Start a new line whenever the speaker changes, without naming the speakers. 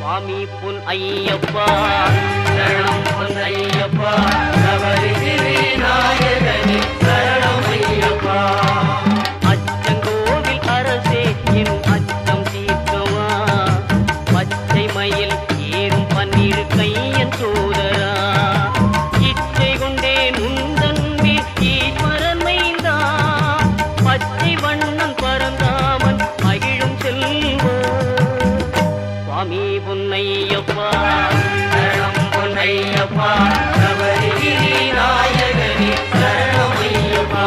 சுவாமி பொன் ஐயப்பா சரணம் பொன் ஐயப்பா சபரிகிரி நாயகனே சரணம் ஐயப்பா அச்சங்கோவில் அரசே என் அச்சம் தீர்க்கவா பச்சை மயில் ஏறும் பன்னீர் கையன் சோதரா இச்சை கொண்டேன் உந்தன் மேல் ஈஸ்வரன் மைந்தா பச்சை வண்ணன் பரந்தாமன் மகிழும் செல்வா சுவாமி பொன்னையப்பா சரணம் பொன்னையப்பா சபரிகிரி நாயகனே சரணம் ஐயப்பா